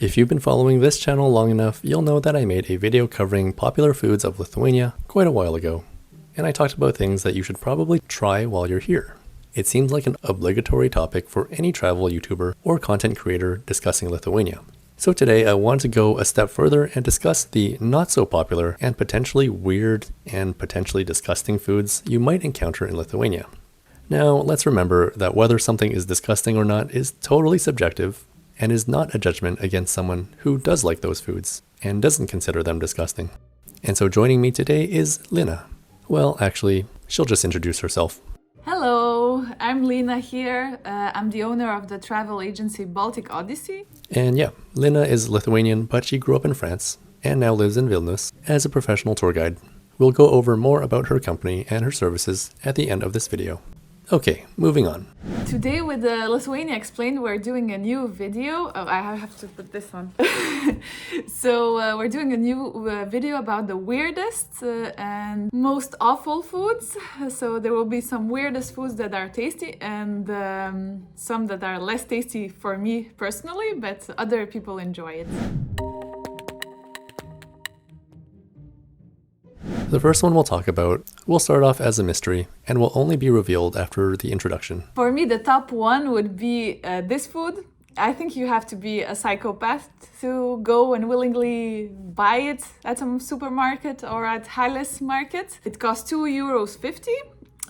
If you've been following this channel long enough, you'll know that I made a video covering popular foods of Lithuania quite a while ago, and I talked about things that you should probably try while you're here. It seems like an obligatory topic for any travel YouTuber or content creator discussing Lithuania. So today I want to go a step further and discuss the not so popular and potentially weird and potentially disgusting foods you might encounter in Lithuania. Now, let's remember that whether something is disgusting or not is totally subjective and is not a judgment against someone who does like those foods and doesn't consider them disgusting. And so joining me today is Lina. Well, actually, she'll just introduce herself. Hello, I'm Lina here. I'm the owner of the travel agency Baltic Odyssey. And yeah, Lina is Lithuanian, but she grew up in France and now lives in Vilnius as a professional tour guide. We'll go over more about her company and her services at the end of this video. Okay, moving on. Today with Lithuania Explained, we're doing a new video. Oh, I have to put this on. So we're doing a new video about the weirdest and most awful foods. So there will be some weirdest foods that are tasty and some that are less tasty for me personally, but other people enjoy it. The first one we'll talk about will start off as a mystery and will only be revealed after the introduction. For me, the top one would be this food. I think you have to be a psychopath to go and willingly buy it at a supermarket or at Halles market. It costs €2.50.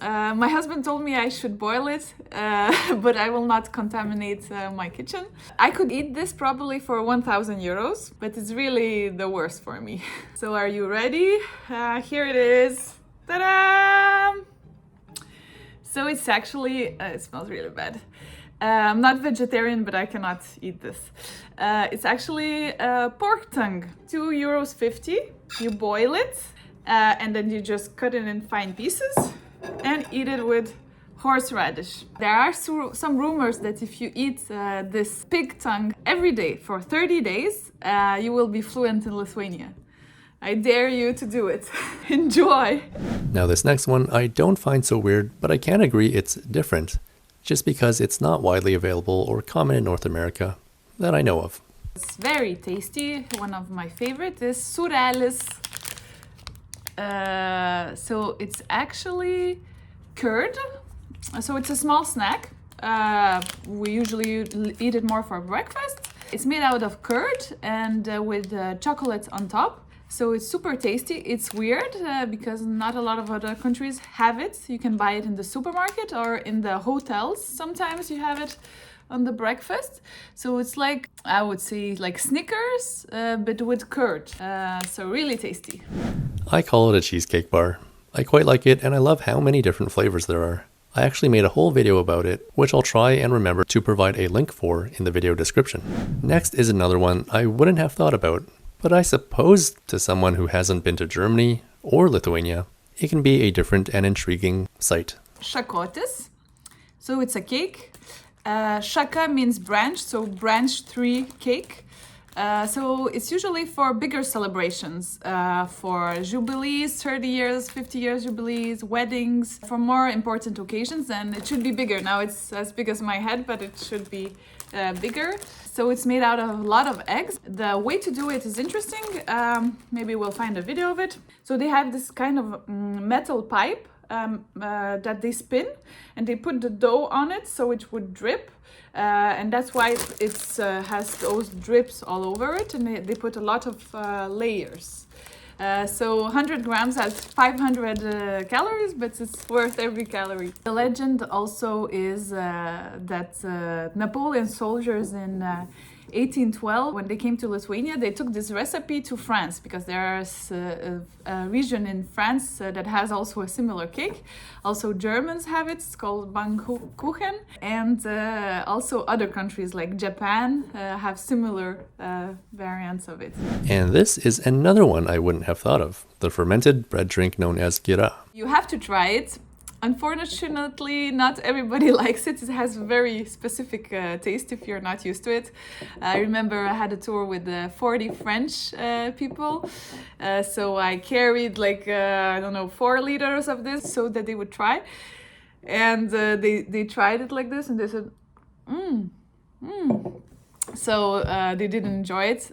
My husband told me I should boil it, but I will not contaminate my kitchen. I could eat this probably for €1,000, but it's really the worst for me. So are you ready? Here it is. Ta-da! So it's actually, it smells really bad. I'm not vegetarian, but I cannot eat this. It's actually pork tongue, €2.50. You boil it, and then you just cut it in fine pieces and eat it with horseradish. There are some rumors that if you eat this pig tongue every day for 30 days, you will be fluent in Lithuania. I dare you to do it. Enjoy! Now this next one I don't find so weird, but I can agree it's different, just because it's not widely available or common in North America that I know of. It's very tasty. One of my favorites is Suralis. So it's actually curd. So it's a small snack. We usually eat it more for breakfast. It's made out of curd and with chocolate on top. So it's super tasty. It's weird because not a lot of other countries have it. You can buy it in the supermarket or in the hotels. Sometimes you have it on the breakfast. So it's like, I would say, like Snickers, but with curd. So really tasty. I call it a cheesecake bar. I quite like it and I love how many different flavors there are. I actually made a whole video about it, which I'll try and remember to provide a link for in the video description. Next is another one I wouldn't have thought about, but I suppose to someone who hasn't been to Germany or Lithuania, it can be a different and intriguing sight. Šakotis. So it's a cake. Shaka means branch, so branch tree cake. So it's usually for bigger celebrations, for jubilees, 30 years, 50 years jubilees, weddings, for more important occasions, and it should be bigger. Now it's as big as my head, but it should be bigger. So it's made out of a lot of eggs. The way to do it is interesting. Maybe we'll find a video of it. So they have this kind of metal pipe that they spin and they put the dough on it so it would drip. And that's why it has those drips all over it, and they put a lot of layers. So 100 grams has 500 calories, but it's worth every calorie. The legend also is that Napoleon soldiers in 1812, when they came to Lithuania, they took this recipe to France because there's a region in France that has also a similar cake. Also Germans have it, it's called Pfannkuchen, and also other countries like Japan have similar variants of it. And this is another one I wouldn't have thought of, the fermented bread drink known as gira. You have to try it. Unfortunately, not everybody likes it. It has very specific taste if you're not used to it. I remember I had a tour with 40 French people. So I carried like, 4 liters of this so that they would try. And they tried it like this and they said, So they didn't enjoy it.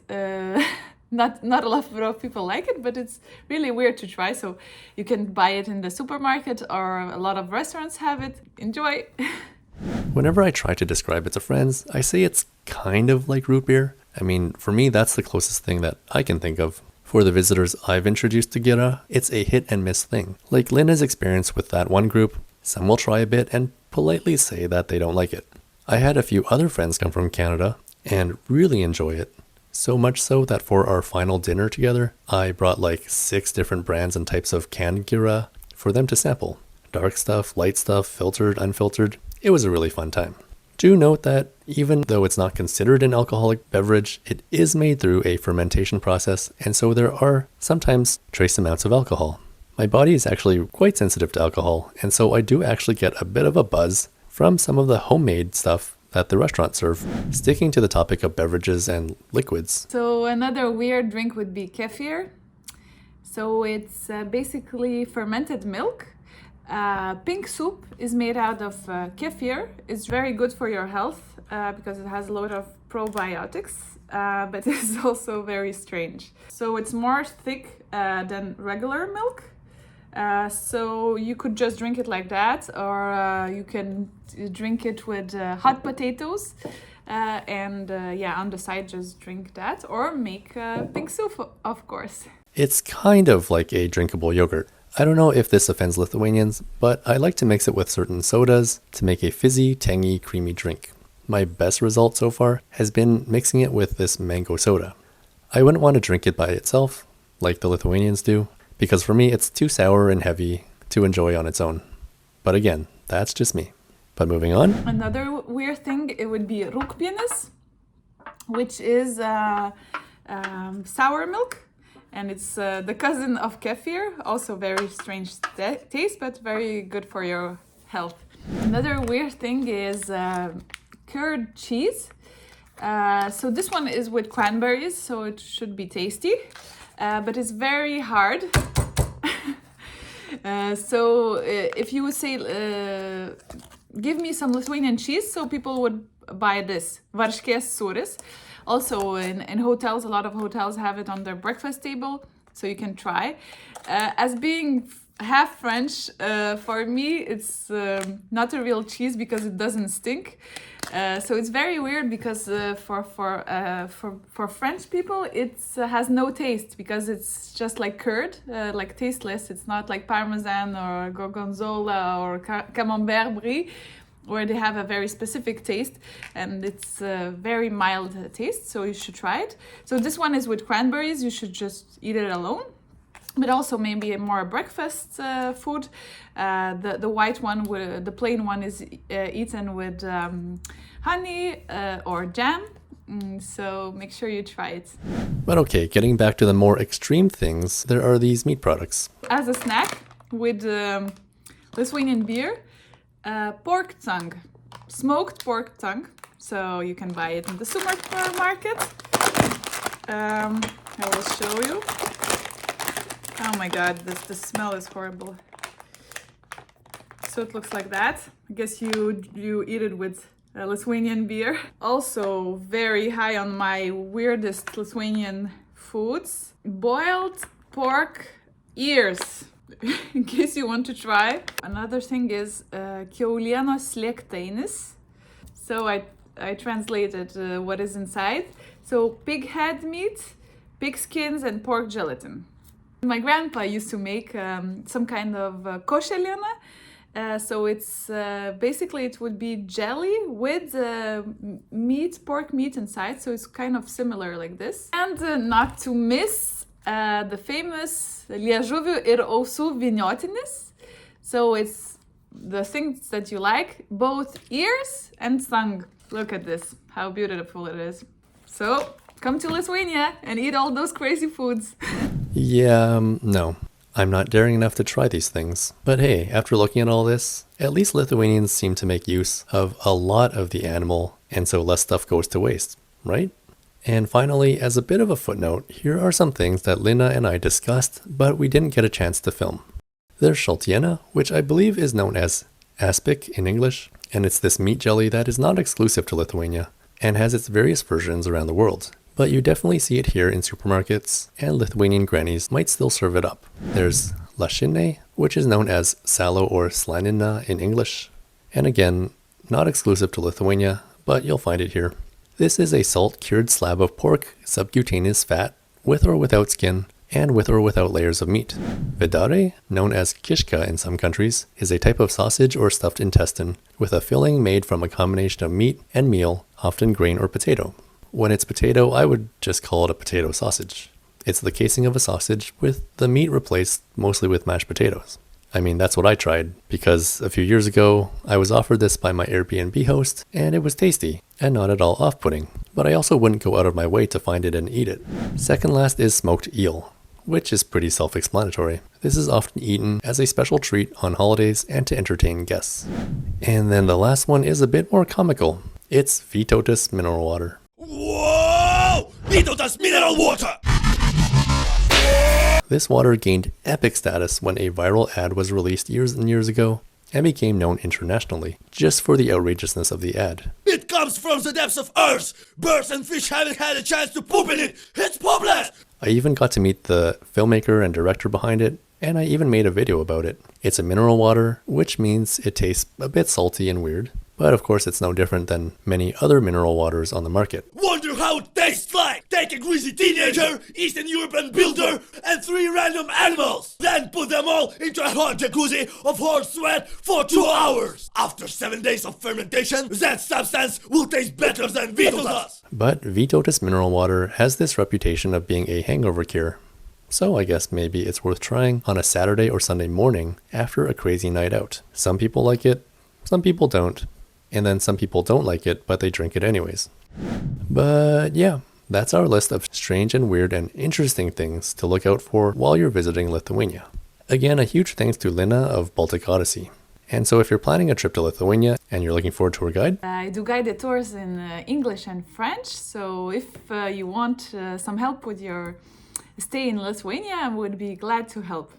Not a lot of people like it, but it's really weird to try. So you can buy it in the supermarket, or a lot of restaurants have it. Enjoy! Whenever I try to describe it to friends, I say it's kind of like root beer. I mean, for me, that's the closest thing that I can think of. For the visitors I've introduced to Gira, it's a hit and miss thing. Like Lina's experience with that one group, some will try a bit and politely say that they don't like it. I had a few other friends come from Canada and really enjoy it. So much so that for our final dinner together, I brought like 6 different brands and types of canned Gira for them to sample. Dark stuff, light stuff, filtered, unfiltered. It was a really fun time. Do note that even though it's not considered an alcoholic beverage, it is made through a fermentation process, and so there are sometimes trace amounts of alcohol. My body is actually quite sensitive to alcohol, and so I do actually get a bit of a buzz from some of the homemade stuff that the restaurants serve. Sticking to the topic of beverages and liquids. So another weird drink would be Kefir. So it's basically fermented milk. Pink soup is made out of kefir. It's very good for your health because it has a lot of probiotics, but it's also very strange. So it's more thick than regular milk. So you could just drink it like that, or you can drink it with hot potatoes, and on the side just drink that, or make pink soup, of course. It's kind of like a drinkable yogurt. I don't know if this offends Lithuanians, but I like to mix it with certain sodas to make a fizzy, tangy, creamy drink. My best result so far has been mixing it with this mango soda. I wouldn't want to drink it by itself, like the Lithuanians do, because for me it's too sour and heavy to enjoy on its own. But again, that's just me. But moving on. Another weird thing, it would be rūgpienis, which is sour milk. And it's the cousin of kefir, also very strange taste, but very good for your health. Another weird thing is curd cheese. So this one is with cranberries, so it should be tasty, but it's very hard. So if you would say, give me some Lithuanian cheese, so people would buy this, varškės sūris. Also in hotels, a lot of hotels have it on their breakfast table, so you can try. As being half French, for me it's not a real cheese because it doesn't stink. So it's very weird because for French people it has no taste because it's just like curd, like tasteless. It's not like Parmesan or Gorgonzola or Camembert Brie, where they have a very specific taste, and it's a very mild taste, so you should try it. So this one is with cranberries, you should just eat it alone, but also maybe a more breakfast food. The white one, the plain one, is eaten with honey or jam, so make sure you try it. But okay, getting back to the more extreme things, there are these meat products. As a snack with Lithuanian beer, pork tongue, smoked pork tongue. So you can buy it in the supermarket. I will show you. Oh my god, the smell is horrible. So it looks like that. I guess you eat it with Lithuanian beer. Also very high on my weirdest Lithuanian foods. Boiled pork ears. In case you want to try. Another thing is kiaulienos slėgtainis. So I translated what is inside. So pig head meat, pig skins, and pork gelatin. My grandpa used to make some kind of košeliena. So it's basically it would be jelly with pork meat inside. So it's kind of similar like this. And not to miss the famous liežuvių ir ausų vyniotinis. So it's the things that you like, both ears and tongue. Look at this, how beautiful it is. So come to Lithuania and eat all those crazy foods. Yeah, no. I'm not daring enough to try these things. But hey, after looking at all this, at least Lithuanians seem to make use of a lot of the animal, and so less stuff goes to waste, right? And finally, as a bit of a footnote, here are some things that Lina and I discussed, but we didn't get a chance to film. There's šaltiena, which I believe is known as Aspic in English, and it's this meat jelly that is not exclusive to Lithuania, and has its various versions around the world. But you definitely see it here in supermarkets, and Lithuanian grannies might still serve it up. There's lašinė, which is known as salo or slanina in English, and again, not exclusive to Lithuania, but you'll find it here. This is a salt-cured slab of pork, subcutaneous fat, with or without skin, and with or without layers of meat. Vidare, known as kishka in some countries, is a type of sausage or stuffed intestine, with a filling made from a combination of meat and meal, often grain or potato. When it's potato, I would just call it a potato sausage. It's the casing of a sausage with the meat replaced mostly with mashed potatoes. I mean, that's what I tried, because a few years ago, I was offered this by my Airbnb host, and it was tasty, and not at all off-putting, but I also wouldn't go out of my way to find it and eat it. Second last is smoked eel, which is pretty self-explanatory. This is often eaten as a special treat on holidays and to entertain guests. And then the last one is a bit more comical. It's Votus mineral water. Whoa! Votus mineral water! This water gained epic status when a viral ad was released years and years ago and became known internationally, just for the outrageousness of the ad. It comes from the depths of Earth! Birds and fish haven't had a chance to poop in it! It's pooples! I even got to meet the filmmaker and director behind it, and I even made a video about it. It's a mineral water, which means it tastes a bit salty and weird, but of course it's no different than many other mineral waters on the market. Wonder how it tastes like! Take a greasy teenager, Eastern European builder, and 3 random animals! Then put them all into a hot jacuzzi of hot sweat for 2 hours! After 7 days of fermentation, that substance will taste better than Votus! But Votus mineral water has this reputation of being a hangover cure. So I guess maybe it's worth trying on a Saturday or Sunday morning after a crazy night out. Some people like it, some people don't. And then some people don't like it, but they drink it anyways. But yeah, that's our list of strange and weird and interesting things to look out for while you're visiting Lithuania. Again, a huge thanks to Lina of Baltic Odyssey. And so if you're planning a trip to Lithuania and you're looking for a tour guide, I do guided tours in English and French, so if you want some help with your stay in Lithuania, I would be glad to help.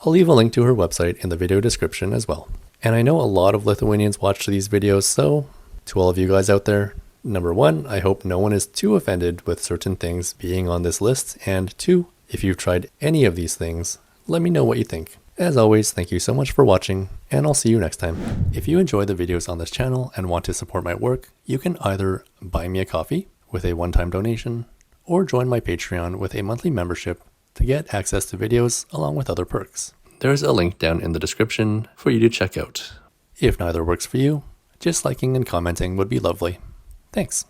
I'll leave a link to her website in the video description as well. And I know a lot of Lithuanians watch these videos, so to all of you guys out there, number 1, I hope no one is too offended with certain things being on this list, and 2, if you've tried any of these things, let me know what you think. As always, thank you so much for watching, and I'll see you next time. If you enjoy the videos on this channel and want to support my work, you can either buy me a coffee with a one-time donation, or join my Patreon with a monthly membership to get access to videos along with other perks. There's a link down in the description for you to check out. If neither works for you, just liking and commenting would be lovely. Thanks.